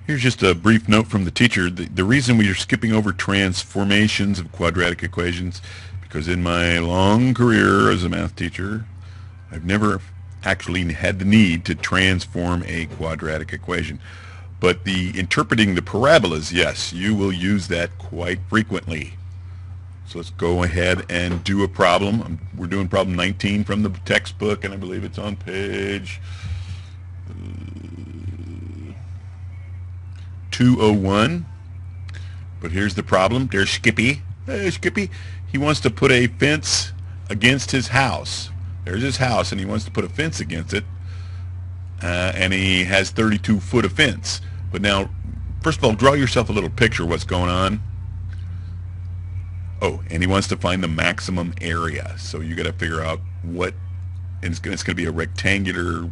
Here's just a brief note from the teacher. The reason we are skipping over transformations of quadratic equations, because in my long career as a math teacher, I've never actually had the need to transform a quadratic equation. But the interpreting the parabolas, yes, you will use that quite frequently. So let's go ahead and do a problem. We're doing problem 19 from the textbook, and I believe it's on page 201. But here's the problem. There's Skippy. Hey, Skippy. He wants to put a fence against his house. There's his house, and he wants to put a fence against it. And he has 32 foot of fence. But now, first of all, draw yourself a little picture of what's going on. Oh, and he wants to find the maximum area. So you got to figure out what, and it's going to be a rectangular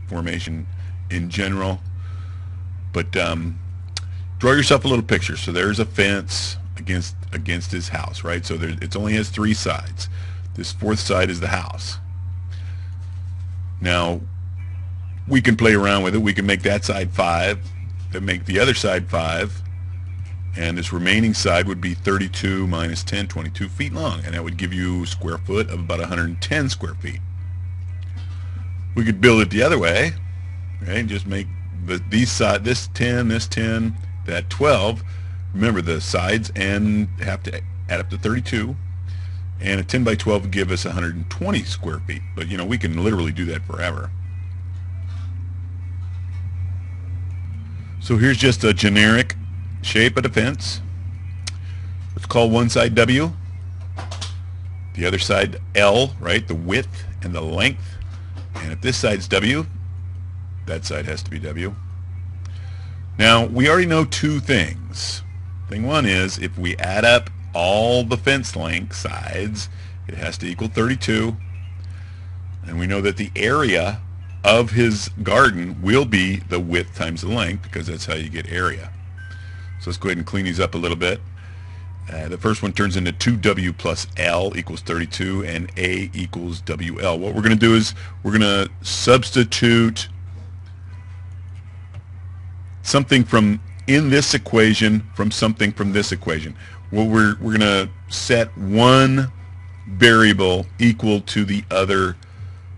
formation in general. But draw yourself a little picture. So there's a fence against his house, right? So it only has three sides. This fourth side is the house. Now, we can play around with it. We can make that side 5, then make the other side 5, and this remaining side would be 32 minus 10, 22 feet long, and that would give you square foot of about 110 square feet. We could build it the other way, right? Just make these side, this 10, that 12. Remember, the sides and have to add up to 32, and a 10 by 12 would give us 120 square feet. But you know, we can literally do that forever. So here's just a generic shape of the fence. Let's call one side W, the other side L, right? The width and the length. And if this side's W, that side has to be W. Now, we already know two things. Thing one is, if we add up all the fence length sides, it has to equal 32. And we know that the area of his garden will be the width times the length, because that's how you get area. So let's go ahead and clean these up a little bit. The first one turns into 2W plus L equals 32, and A equals WL. What we're going to do is we're going to substitute something from in this equation from something from this equation. Well, we're going to set one variable equal to the other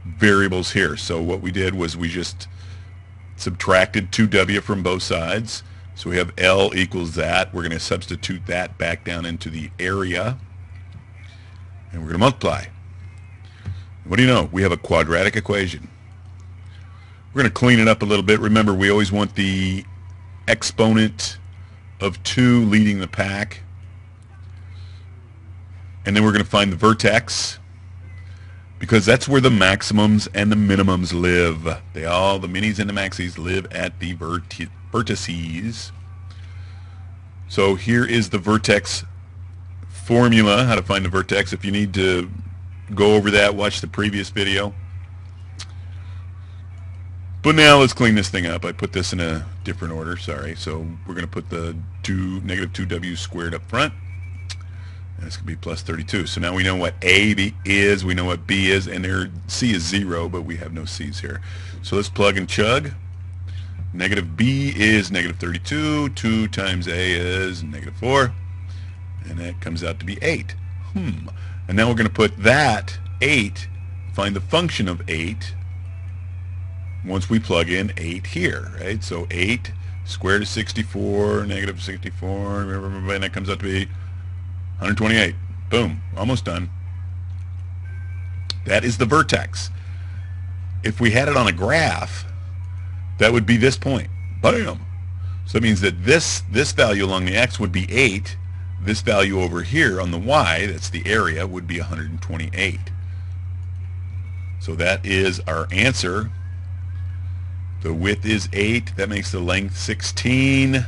variables here. So what we did was we just subtracted 2W from both sides. So we have L equals that. We're going to substitute that back down into the area, and we're going to multiply. What do you know? We have a quadratic equation. We're going to clean it up a little bit. Remember, we always want the exponent of 2 leading the pack. And then we're going to find the vertex, because that's where the maximums and the minimums live. The minis and the maxis live at the vertices. So here is the vertex formula, how to find the vertex. If you need to go over that, watch the previous video. But now let's clean this thing up. I put this in a different order, sorry. So we're going to put the negative 2W squared up front. And this could be plus 32. So now we know what A is, we know what B is, and there C is 0, but we have no C's here. So let's plug and chug. Negative B is negative 32. 2 times A is negative 4. And that comes out to be 8. And now we're going to put that 8, find the function of 8, once we plug in 8 here, right? So 8 squared is 64, negative 64, and that comes out to be 128. Boom. Almost done. That is the vertex. If we had it on a graph, that would be this point. Bam! So that means that this value along the x would be 8. This value over here on the y, that's the area, would be 128. So that is our answer. The width is 8. That makes the length 16.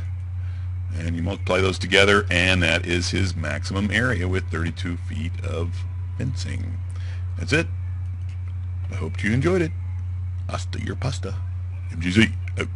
And you multiply those together, and that is his maximum area with 32 feet of fencing. That's it. I hope you enjoyed it. Hasta your pasta. MGZ out.